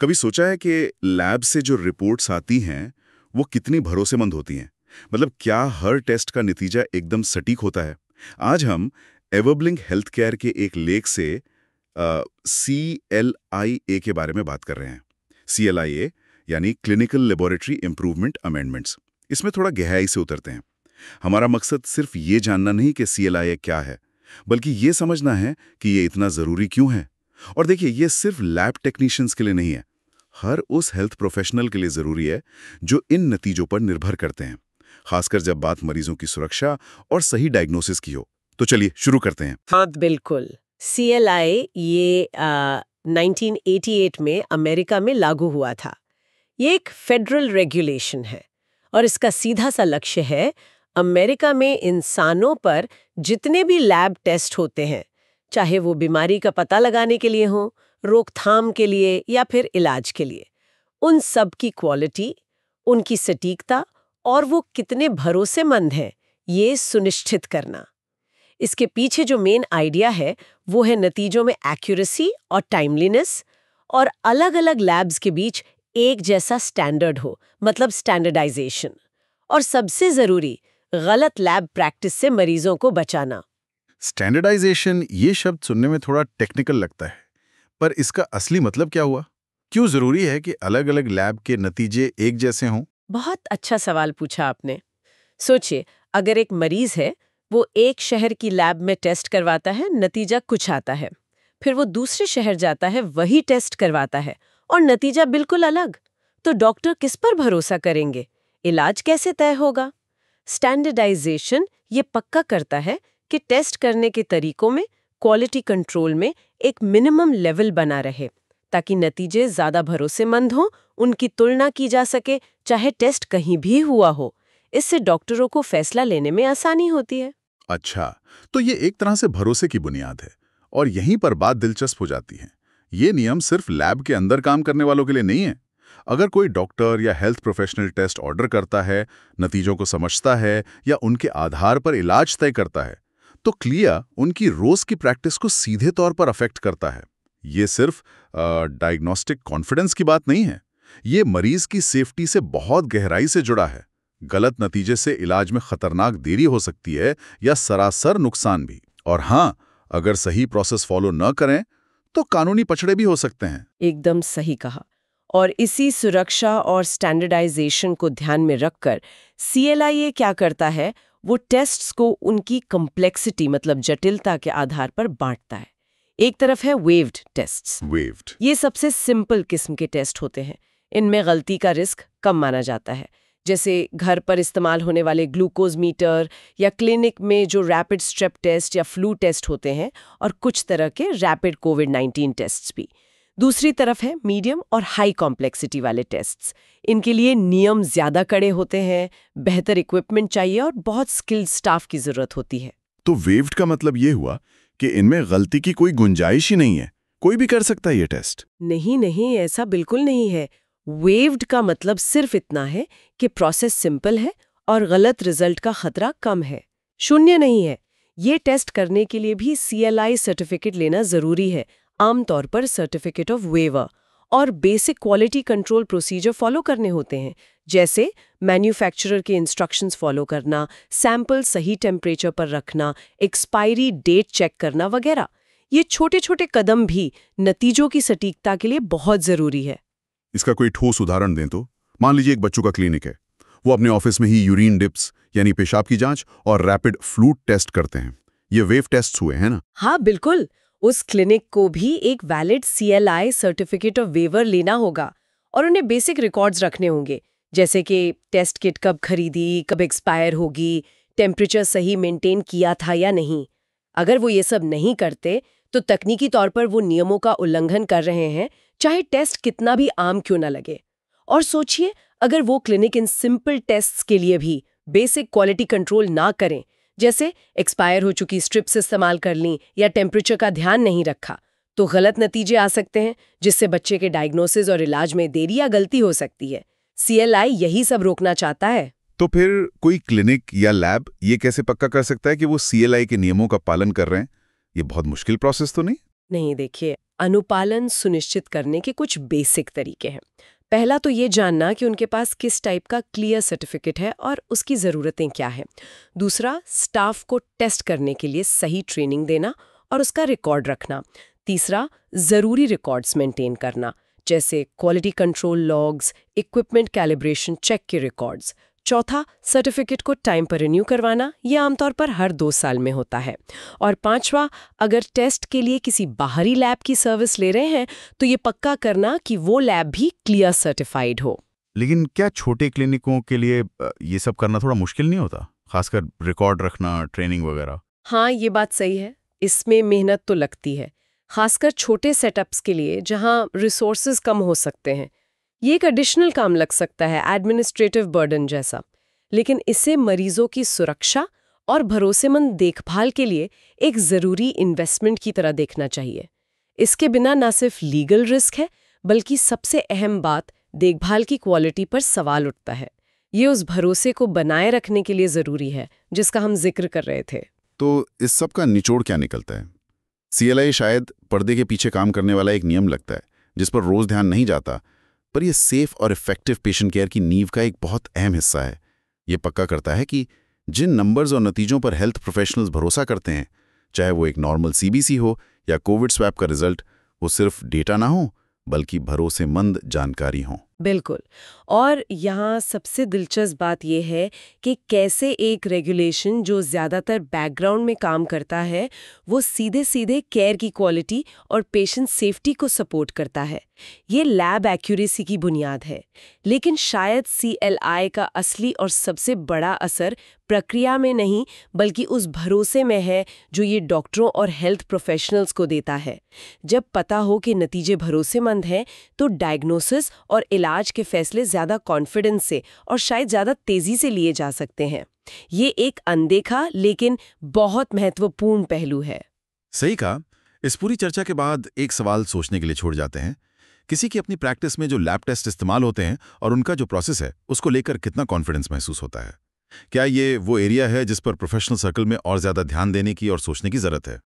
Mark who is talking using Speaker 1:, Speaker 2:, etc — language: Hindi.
Speaker 1: कभी सोचा है कि लैब से जो रिपोर्ट्स आती हैं वो कितनी भरोसेमंद होती हैं? मतलब क्या हर टेस्ट का नतीजा एकदम सटीक होता है? आज हम एवरब्लिंक हेल्थ केयर के एक लेख से CLIA के बारे में बात कर रहे हैं। CLIA यानी क्लिनिकल लेबोरेटरी इम्प्रूवमेंट अमेंडमेंट्स। इसमें थोड़ा गहराई से उतरते हैं। हमारा मकसद सिर्फ ये जानना नहीं कि CLIA क्या है, बल्कि ये समझना है कि ये इतना ज़रूरी क्यों है। और देखिए, ये सिर्फ लैब टेक्नीशियंस के लिए नहीं है, हर उस हेल्थ प्रोफेशनल के लिए ज़रूरी है जो इन नतीजों पर निर्भर करते हैं, खासकर जब बात मरीजों की सुरक्षा और सही डायग्नोसिस की हो। तो चलिए शुरू करते हैं।
Speaker 2: हाँ बिल्कुल। CLI ये 1988 में अमेरिका में लागू हुआ था। ये एक फेडरल रेगुलेशन है और इसका सीधा सा लक्ष्य है अमेरिका में इंसानों पर जितने भी लैब टेस्ट होते हैं, चाहे वो बीमारी का पता लगाने के लिए हो, रोकथाम के लिए या फिर इलाज के लिए, उन सब की क्वालिटी, उनकी सटीकता और वो कितने भरोसेमंद हैं, ये सुनिश्चित करना। इसके पीछे जो मेन आइडिया है वो है नतीजों में एक्यूरेसी और टाइमलीनेस, और अलग-अलग लैब्स के बीच एक जैसा स्टैंडर्ड हो, मतलब स्टैंडर्डाइजेशन। और सबसे जरूरी, गलत लैब प्रैक्टिस से मरीजों को बचाना।
Speaker 3: स्टैंडर्डाइजेशन ये शब्द सुनने में थोड़ा टेक्निकल लगता है, पर इसका असली मतलब क्या हुआ? क्यों जरूरी है कि अलग-अलग लैब के नतीजे एक जैसे हों?
Speaker 2: बहुत अच्छा सवाल पूछा आपने। सोचिए, अगर एक मरीज है, वो एक शहर की लैब में टेस्ट करवाता है, नतीजा कुछ आता है। फिर वो दूसरे शहर जाता है, वही टेस्ट करवाता है और नतीजा बिल्कुल अलग। तो डॉक्टर किस पर भरोसा करेंगे? इलाज कैसे तय होगा? स्टैंडर्डाइजेशन ये पक्का करता है कि टेस्ट करने के तरीकों में, क्वालिटी कंट्रोल में एक मिनिमम लेवल बना रहे, ताकि नतीजे ज्यादा भरोसेमंद हों, उनकी तुलना की जा सके, चाहे टेस्ट कहीं भी हुआ हो। इससे डॉक्टरों को फैसला लेने में आसानी होती है।
Speaker 3: अच्छा, तो ये एक तरह से भरोसे की बुनियाद है। और यहीं पर बात दिलचस्प हो जाती है। ये नियम सिर्फ लैब के अंदर काम करने वालों के लिए नहीं है। अगर कोई डॉक्टर या हेल्थ प्रोफेशनल टेस्ट ऑर्डर करता है, नतीजों को समझता है या उनके आधार पर इलाज तय करता है, तो क्लिया उनकी रोज की प्रैक्टिस को सीधे तौर पर अफेक्ट करता है। ये सिर्फ डायग्नोस्टिक कॉन्फिडेंस की बात नहीं है, ये मरीज की सेफ्टी से बहुत गहराई से जुड़ा है। गलत नतीजे से इलाज में खतरनाक देरी हो सकती है या सरासर नुकसान भी। और हाँ, अगर सही प्रोसेस फॉलो न करें तो कानूनी पछड़े भी हो सकते हैं।
Speaker 2: एकदम सही कहा। और इसी सुरक्षा और स्टैंडर्डाइजेशन को ध्यान में रखकर CLIA क्या करता है, वो टेस्ट्स को उनकी कॉम्प्लेक्सिटी, मतलब जटिलता के आधार पर बांटता है। एक तरफ है वेव्ड टेस्ट्स।
Speaker 3: वेव्ड
Speaker 2: ये सबसे सिंपल किस्म के टेस्ट होते हैं। इनमें गलती का रिस्क कम माना जाता है, जैसे घर पर इस्तेमाल होने वाले ग्लूकोज मीटर या क्लिनिक में जो रैपिड स्ट्रेप टेस्ट या फ्लू टेस्ट होते हैं, और कुछ तरह के रैपिड कोविड-19 टेस्ट्स भी। दूसरी तरफ है मीडियम और हाई कॉम्प्लेक्सिटी वाले टेस्ट्स। इनके लिए नियम ज्यादा कड़े होते हैं, बेहतर इक्विपमेंट चाहिए और बहुत स्किल्ड स्टाफ की जरूरत होती है।
Speaker 3: तो वेव्ड का मतलब ये हुआ कि इनमें गलती की कोई गुंजाइश ही नहीं है, कोई भी कर सकता है ये टेस्ट?
Speaker 2: नहीं नहीं, ऐसा बिल्कुल नहीं है। वेव्ड का मतलब सिर्फ इतना है कि प्रोसेस सिंपल है और गलत रिजल्ट का खतरा कम है, शून्य नहीं है। ये टेस्ट करने के लिए भी CLI सर्टिफिकेट लेना जरूरी है, आमतौर पर सर्टिफिकेट ऑफ वेवर, और basic quality control procedure follow करने होते हैं, जैसे मैन्युफैक्चरर के इंस्ट्रक्शंस फॉलो करना, सैंपल सही टेम्परेचर पर रखना, एक्सपायरी डेट चेक करना वगैरह। ये छोटे छोटे कदम भी नतीजों की सटीकता के लिए बहुत जरूरी है।
Speaker 3: इसका कोई ठोस उदाहरण दें तो? मान लीजिए एक बच्चों का क्लिनिक है, वो अपने ऑफिस में ही यूरिन डिप्स यानी पेशाब की जांच और रैपिड फ्लू टेस्ट करते हैं। ये वेव टेस्ट हुए हैं ना?
Speaker 2: हाँ बिल्कुल। उस क्लिनिक को भी एक valid CLI certificate of waiver लेना होगा और उन्हें बेसिक रिकॉर्ड्स रखने होंगे, जैसे कि टेस्ट किट कब खरीदी, कब एक्सपायर होगी, टेम्परेचर सही मेंटेन किया था या नहीं। अगर वो ये सब नहीं करते तो तकनीकी तौर पर वो नियमों का उल्लंघन कर रहे हैं, चाहे टेस्ट कितना भी आम क्यों ना लगे। और सोचिए, अगर वो क्लिनिक इन सिंपल टेस्ट्स के लिए भी बेसिक क्वालिटी कंट्रोल ना करें, जैसे एक्सपायर हो चुकी स्ट्रिप्स इस्तेमाल कर लीं या टेम्परेचर का ध्यान नहीं रखा, तो गलत नतीजे आ सकते हैं, जिससे बच्चे के डायग्नोसिस और इलाज में देरी या गलती हो सकती है। CLI यही सब रोकना चाहता है।
Speaker 3: तो फिर कोई क्लिनिक या लैब ये कैसे पक्का कर सकता है कि वो CLI के नियमों का पालन कर रहे हैं? ये बहुत मुश्किल प्रोसेस तो नहीं?
Speaker 2: नहीं, देखिए, अनुपालन सुनिश्चित करने के कुछ बेसिक तरीके हैं। पहला तो ये जानना कि उनके पास किस टाइप का क्लियर सर्टिफिकेट है और उसकी ज़रूरतें क्या हैं। दूसरा, स्टाफ को टेस्ट करने के लिए सही ट्रेनिंग देना और उसका रिकॉर्ड रखना। तीसरा, ज़रूरी रिकॉर्ड्स मेंटेन करना, जैसे quality control logs, equipment calibration check के रिकॉर्ड्स। चौथा, सर्टिफिकेट को टाइम पर रिन्यू करवाना, ये आमतौर पर हर 2 साल में होता है। और पांचवा, अगर टेस्ट के लिए किसी बाहरी लैब की सर्विस ले रहे हैं तो ये पक्का करना कि वो लैब भी क्लियर सर्टिफाइड हो।
Speaker 4: लेकिन क्या छोटे क्लिनिकों के लिए ये सब करना थोड़ा मुश्किल नहीं होता, खासकर रिकॉर्ड रखना, ट्रेनिंग वगैरह?
Speaker 2: हाँ, ये बात सही है। इसमें मेहनत तो लगती है, खासकर छोटे सेटअप्स के लिए जहाँ रिसोर्सेज कम हो सकते हैं। ये एक एडिशनल काम लग सकता है, एडमिनिस्ट्रेटिव बर्डन जैसा। लेकिन इसे मरीजों की सुरक्षा और भरोसेमंद देखभाल के लिए एक ज़रूरी इन्वेस्टमेंट की तरह देखना चाहिए। इसके बिना ना सिर्फ लीगल रिस्क है, बल्कि सबसे अहम बात, देखभाल की क्वालिटी पर सवाल उठता है। ये उस भरोसे को बनाए रखने के लिए ज़रूरी है जिसका हम जिक्र कर रहे थे।
Speaker 1: तो इस सब का निचोड़ क्या निकलता है? CLIA शायद पर्दे के पीछे काम करने वाला एक नियम लगता है जिस पर रोज ध्यान नहीं जाता, पर यह सेफ और इफेक्टिव पेशेंट केयर की नींव का एक बहुत अहम हिस्सा है। ये पक्का करता है कि जिन नंबर्स और नतीजों पर हेल्थ प्रोफेशनल्स भरोसा करते हैं, चाहे वो एक नॉर्मल CBC हो या कोविड स्वैब का रिजल्ट, वो सिर्फ डेटा ना हो बल्कि भरोसेमंद जानकारी हो।
Speaker 2: बिल्कुल। और यहाँ सबसे दिलचस्प बात यह है कि कैसे एक रेगुलेशन जो ज़्यादातर बैकग्राउंड में काम करता है, वो सीधे सीधे केयर की क्वालिटी और पेशेंट सेफ्टी को सपोर्ट करता है। ये लैब एक्यूरेसी की बुनियाद है। लेकिन शायद CLI का असली और सबसे बड़ा असर प्रक्रिया में नहीं, बल्कि उस भरोसे में है जो ये डॉक्टरों और हेल्थ प्रोफेशनल्स को देता है। जब पता हो कि नतीजे भरोसेमंद हैं, तो डायग्नोसिस और इलाज के फैसले ज़्यादा कॉन्फिडेंस से और शायद ज़्यादा तेज़ी से लिए जा सकते हैं। ये एक अनदेखा लेकिन बहुत महत्वपूर्ण पहलू है।
Speaker 3: सही कहा। इस पूरी चर्चा के बाद एक सवाल सोचने के लिए छोड़ जाते हैं। किसी की अपनी प्रैक्टिस में जो लैब टेस्ट इस्तेमाल होते हैं और उनका जो प्रोसेस है, उसको लेकर कितना कॉन्फिडेंस महसूस होता है? क्या ये वो एरिया है जिस पर प्रोफेशनल सर्कल में और ज़्यादा ध्यान देने की और सोचने की ज़रूरत है?